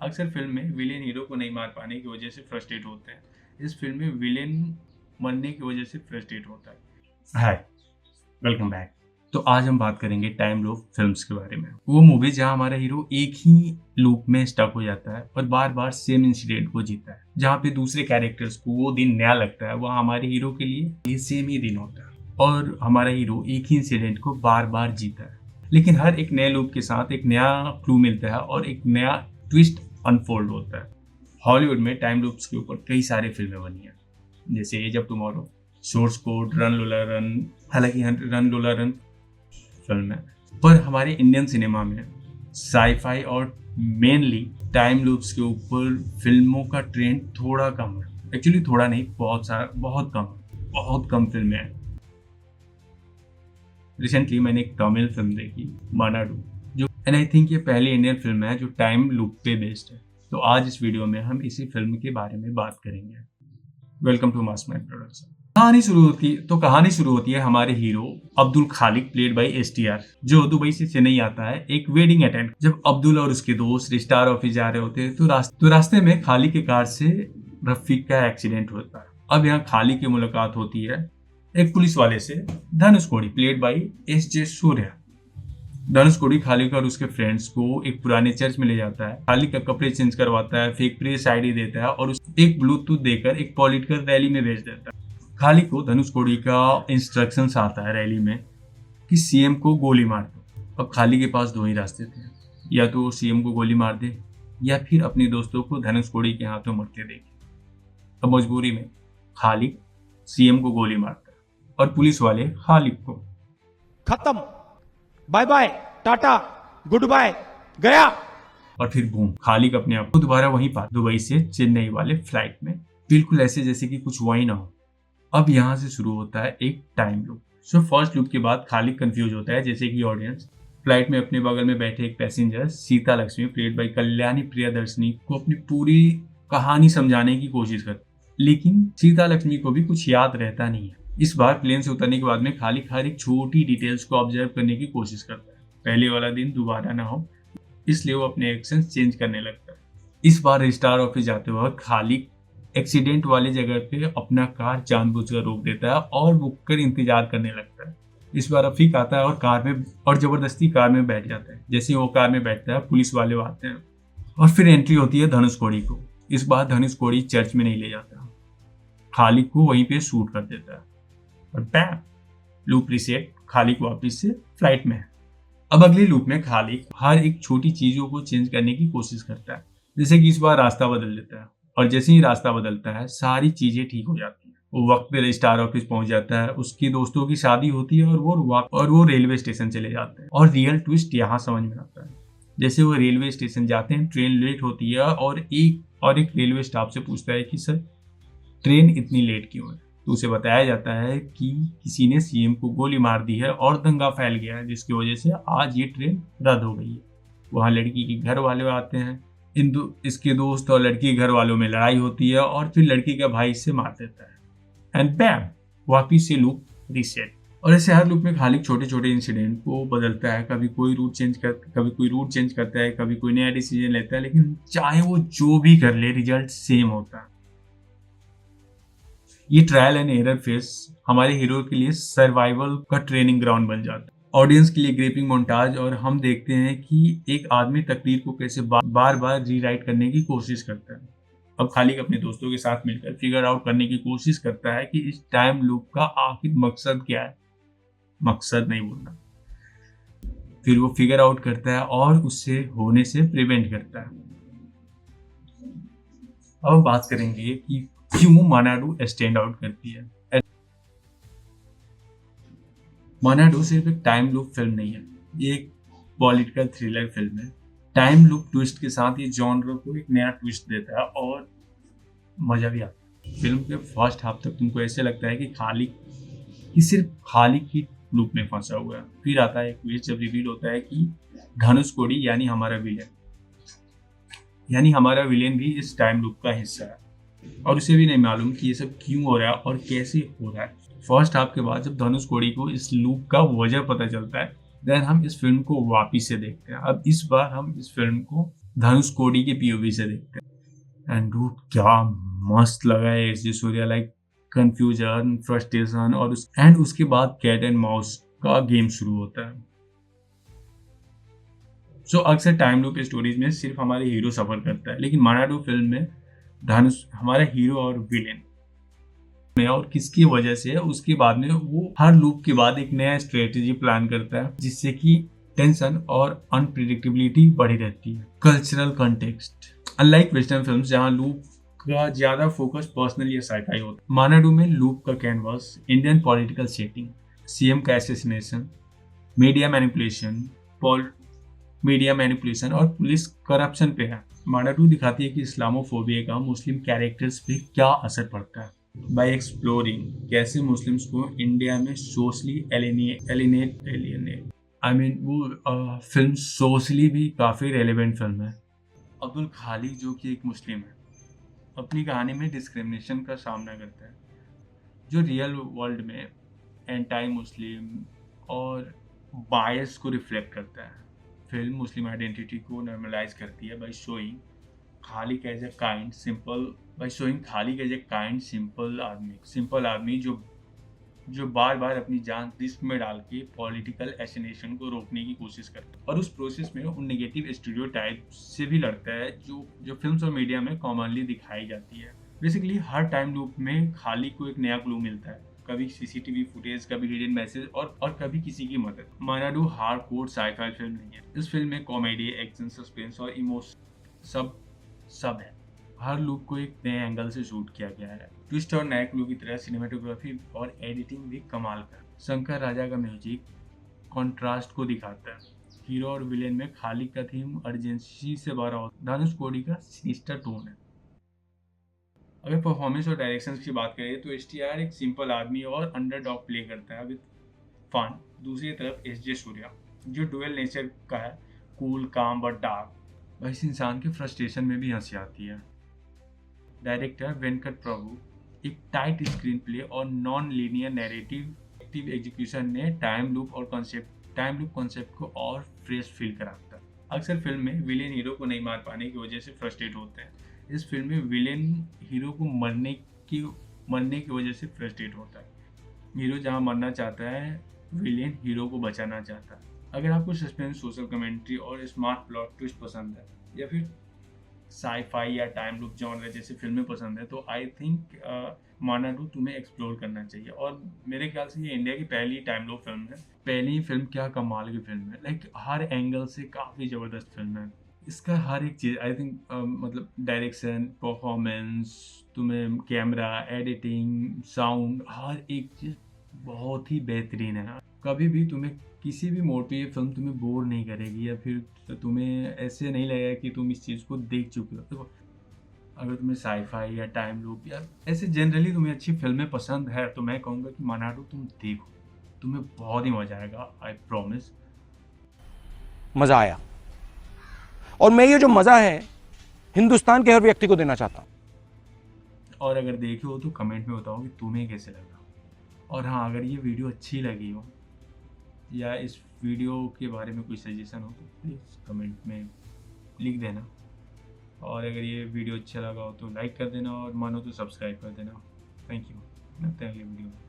अक्सर फिल्म में villain hero को नहीं मार पाने की वजह से फ्रस्ट्रेट होते हैं। इस फिल्म में विलेन मरने की वजह से फ्रस्ट्रेट होता है। हाय, वेलकम बैक। तो आज हम बात करेंगे टाइम लूप फिल्म्स के बारे में। वो मूवी जहां हमारा हीरो एक ही लूप में स्टक हो जाता है और बार बार सेम इंसिडेंट को जीता है। जहाँ पे दूसरे कैरेक्टर्स को वो दिन नया लगता है, वहाँ हमारे हीरो के लिए ये सेम ही दिन होता है और हमारा हीरो एक ही इंसिडेंट को बार बार जीता है। लेकिन हर एक नए लूप के साथ एक नया क्लू मिलता है और एक नया ट्विस्ट अनफोल्ड होता है। हॉलीवुड में टाइम लूप्स के ऊपर कई सारी फिल्में बनी हैं, जैसे Edge of Tomorrow, Source Code, Run Lola Run. हालांकि रन लोला रन फिल्म है, पर हमारे इंडियन सिनेमा में साईफाई और मेनली टाइम लूप्स के ऊपर फिल्मों का ट्रेंड थोड़ा कम है। एक्चुअली थोड़ा नहीं, बहुत कम फिल्में हैं। रिसेंटली मैंने एक तमिल फिल्म देखी, मनाडू, जो एंड आई थिंक ये पहली इंडियन फिल्म है जो टाइम लूप पे बेस्ड है। तो आज इस वीडियो में हम इसी फिल्म के बारे में बात करेंगे। Welcome to Mass Mind Production. कहानी शुरू होती है हमारे hero Abdul Khaliq played by STR, जो दुबई से चेन्नई आता है एक वेडिंग अटेंड। जब अब्दुल और उसके दोस्त स्टार ऑफिस जा रहे होते हैं तो रास्ते में खालिक के कार से रफीक का एक्सीडेंट होता है। अब यहाँ खालिक की मुलाकात होती है एक पुलिस वाले से, धनुष कोडी प्लेड बाय एसजे सूर्या। धनुष कोडी खालिक और उसके फ्रेंड्स को एक पुराने चर्च में ले जाता है। खालिक का कपड़े चेंज करवाता है, फेक प्रेस आईडी देता है और एक ब्लूटूथ देकर एक पॉलिटिकल रैली में भेज देता है। खालिक को धनुष कोडी का इंस्ट्रक्शंस आता है रैली में कि सीएम को गोली मार दो। अब खालिक के पास दो ही रास्ते थे, या तो सीएम को गोली मार दे या फिर अपने दोस्तों को धनुष कोडी के हाथों मरते देखे। अब मजबूरी में खालिक सीएम को गोली मारता है और पुलिस वाले खालिक को खत्म, bye bye, tata, good bye, गया। और फिर बूम, खालिक अपने आप को दोबारा वहीं पाता, दुबई से चेन्नई वाले फ्लाइट में, बिल्कुल ऐसे जैसे कि कुछ हुआ ही ना हो। अब यहाँ से शुरू होता है एक time loop. So first loop के बाद खालिक कंफ्यूज होता है, जैसे कि ऑडियंस। फ्लाइट में अपने बगल में बैठे एक passenger Sita Lakshmi played by Kalyani Priyadarshini को अपनी पूरी कहानी समझाने की कोशिश करती है, लेकिन सीता लक्ष्मी को भी कुछ याद रहता नहीं है। इस बार प्लेन से उतरने के बाद में खालिक हर एक छोटी डिटेल्स को ऑब्जर्व करने की कोशिश करता है। पहले वाला दिन दोबारा ना हो, इसलिए वो अपने एक्शंस चेंज करने लगता है। इस बार स्टार ऑफिस जाते वक्त खालिक एक्सीडेंट वाली जगह पे अपना कार जानबूझकर रोक देता है और रुक कर इंतजार करने लगता है। इस बार रफीक आता है और जबरदस्ती कार में बैठ जाता है। जैसे वो कार में बैठता है, पुलिस वाले आते हैं और फिर एंट्री होती है धनुष कोडी को। इस बार धनुष कोडी चर्च में नहीं ले जाता, खालिक को वहीं पे शूट कर देता है और बैम, लूप रिसेट, खालिक वापस से फ्लाइट में है। अब अगले लूप में खालिक हर एक छोटी चीजों को चेंज करने की कोशिश करता है, जैसे कि इस बार रास्ता बदल देता है और जैसे ही रास्ता बदलता है सारी चीजें ठीक हो जाती हैं। वो वक्त पे स्टार ऑफिस पहुंच जाता है, उसकी दोस्तों की शादी होती है और वो रेलवे स्टेशन चले जाते हैं। और रियल ट्विस्ट यहाँ समझ में आता है। जैसे वो रेलवे स्टेशन जाते हैं, ट्रेन लेट होती है और एक रेलवे स्टाफ से पूछता है कि सर ट्रेन इतनी लेट क्यों है। तो उसे बताया जाता है कि किसी ने सीएम को गोली मार दी है और दंगा फैल गया है, जिसकी वजह से आज ये ट्रेन रद्द हो गई है। वहाँ लड़की के घर वाले आते हैं, इसके दोस्त और लड़की के घर वालों में लड़ाई होती है और फिर लड़की का भाई इसे मार देता है एंड बैम, वापिस से लूप रीसेट। और ऐसे हर लूप में खालिक छोटे छोटे इंसिडेंट को बदलता है। कभी कोई रूट चेंज करता है, कभी कोई नया डिसीजन लेता है, लेकिन चाहे वो जो भी कर ले रिजल्ट सेम होता है। ये ट्रायल एंड एरर फेस हमारे हीरो के लिए सर्वाइवल का ट्रेनिंग ग्राउंड बन जाता है, ऑडियंस के लिए ग्रिपिंग मोन्टाज। और हम देखते हैं कि एक आदमी तकदीर को कैसे बार बार रीराइट करने की कोशिश करता है। अब खालिक अपने दोस्तों के साथ मिलकर फिगर आउट करने की कोशिश करता है कि इस टाइम लूप का आखिर मकसद क्या है। मकसद नहीं बोलना। फिर वो फिगर आउट करता है और उससे होने से प्रिवेंट करता है। अब हम बात करेंगे कि क्यों मनाडू स्टैंड आउट करती है। मनाडू सिर्फ एक टाइम लूप फिल्म नहीं है, ये एक पॉलिटिकल थ्रिलर फिल्म है। टाइम लूप ट्विस्ट के साथ ये जॉनर को एक नया ट्विस्ट देता है और मजा भी आता है। फिल्म के फर्स्ट हाफ तक तुमको ऐसे लगता है कि सिर्फ खालिक ही लूप में फंसा हुआ है। फिर आता है एक ट्विस्ट जब रिवील होता है कि धनुष कोडी यानी हमारा विलेन भी इस टाइम लूप का हिस्सा है और उसे भी नहीं मालूम कि ये सब क्यों हो रहा है और कैसे हो रहा है। फर्स्ट हाफ के बाद जब धनुष कोडी को इस लूप का वजह पता चलता है, देन हम इस फिल्म को वापिस से देखते हैं। अब इस बार हम इस फिल्म को धनुष कोडी के पीओवी से देखते हैं। एंड डूड क्या मस्त लगा है एस जे सूर्या, लाइक कंफ्यूजन, फ्रस्ट्रेशन और उसके बाद कैट एंड माउस का गेम शुरू होता है। सो अक्सर टाइम लूप स्टोरीज में सिर्फ हमारे हीरो सफर करता है, लेकिन मानाडू फिल्म में धनुष हमारा हीरो और विलेन में, और किसकी वजह से है उसके बाद में वो हर लूप के बाद एक नया स्ट्रेटेजी प्लान करता है, जिससे कि टेंशन और अनप्रिडिक्टेबिलिटी बढ़ी रहती है। Cultural context, unlike western films जहां लूप का ज्यादा फोकस पर्सनल या साइकाई होता है, मानाडू में लूप का canvas Indian political setting, CM का असैसिनेशन, मीडिया मैनिपुलेशन और पुलिस करप्शन पे है। मानाडू दिखाती है कि इस्लामोफोबिया का मुस्लिम कैरेक्टर्स पे क्या असर पड़ता है, बाय एक्सप्लोरिंग कैसे मुस्लिम्स को इंडिया में सोशली एलिनेट वो फिल्म सोशली भी काफ़ी रेलेवेंट फिल्म है। अब्दुल खालिक जो कि एक मुस्लिम है, अपनी कहानी में डिस्क्रिमिनेशन का सामना करता है, जो रियल वर्ल्ड में एंटी मुस्लिम और बायस को रिफ्लेक्ट करता है। फिल्म मुस्लिम आइडेंटिटी को नॉर्मलाइज करती है by showing Khaliq as a kind simple आदमी जो बार बार अपनी जान रिस्क में डाल के पॉलिटिकल एसिनेशन को रोकने की कोशिश करता है, और उस प्रोसेस में उन नेगेटिव स्टीरियोटाइप से भी लड़ता है जो फिल्म्स और मीडिया में कॉमनली दिखाई जाती है। बेसिकली हर टाइम लूप में खालिक को एक नया क्लू मिलता है, कभी सीसीटीवी फुटेज, कभी हिडन मैसेज और कभी किसी की मदद। मानाडू हार्डकोर साइ-फाई फिल्म नहीं है। इस फिल्म में कॉमेडी, एक्शन, सस्पेंस और इमोशन सब है। हर लूप को एक नए एंगल से शूट किया गया है। ट्विस्ट और नए क्लू की तरह सिनेमेटोग्राफी और एडिटिंग भी कमाल का। शंकर राजा का म्यूजिक कॉन्ट्रास्ट को दिखाता है। हीरो और विलेन में खालिक का थीम अर्जेंसी से भरा होता है। धनुष कोडी का सिनिस्टर टोन है। अगर परफॉर्मेंस और डायरेक्शन की बात करें तो एसटीआर एक सिंपल आदमी और अंडरडॉग प्ले करता है विद फन। दूसरी तरफ एसजे सूर्या जो डुअल नेचर का है, कूल, काम बट डार्क। इस इंसान के फ्रस्ट्रेशन में भी हंसी आती है। डायरेक्टर वेंकट प्रभु एक टाइट स्क्रीन प्ले और नॉन लीनियर नैरेटिव एग्जीक्यूशन ने टाइम लूप कॉन्सेप्ट को और फ्रेश फील कराता है। अक्सर फिल्म में विलेन हीरो को नहीं मार पाने की वजह से फ्रस्ट्रेट होते हैं। इस फिल्म में विलेन हीरो को मरने की वजह से फ्रस्ट्रेट होता है। हीरो जहां मरना चाहता है, विलेन हीरो को बचाना चाहता है। अगर आपको सस्पेंस, सोशल कमेंट्री और स्मार्ट प्लॉट ट्विस्ट पसंद है, या फिर साइ-फाई या टाइम लूप जॉनर जैसे फिल्में पसंद है, तो आई थिंक मानाडू तुम्हें एक्सप्लोर करना चाहिए। और मेरे ख्याल से ये इंडिया की पहली टाइम लूप फिल्म है। पहली फिल्म क्या कमाल की फिल्म है, लाइक हर एंगल से काफ़ी ज़बरदस्त फिल्म है। इसका हर एक चीज़ आई थिंक मतलब डायरेक्शन, परफॉर्मेंस, तुम्हें कैमरा, एडिटिंग, साउंड, हर एक चीज़ बहुत ही बेहतरीन है। कभी भी तुम्हें किसी भी मोड पे ये फिल्म तुम्हें बोर नहीं करेगी, या फिर तुम्हें ऐसे नहीं लगेगा कि तुम इस चीज़ को देख चुके हो। देखो, अगर तुम्हें साइ-फाई या टाइम लूप या ऐसे जनरली तुम्हें अच्छी फिल्में पसंद है, तो मैं कहूँगा कि मानाडू तुम देखो, तुम्हें बहुत ही मज़ा आएगा, आई प्रॉमिस। मजा आया, और मैं ये जो मजा है हिंदुस्तान के हर व्यक्ति को देना चाहता हूं। और अगर देखे हो तो कमेंट में बताओ कि तुम्हें कैसे लगा। और हाँ, अगर ये वीडियो अच्छी लगी हो या इस वीडियो के बारे में कोई सजेशन हो तो प्लीज़ कमेंट में लिख देना। और अगर ये वीडियो अच्छा लगा हो तो लाइक कर देना, और मानो तो सब्सक्राइब कर देना। Thank you. मिलते हैं अगले वीडियो में।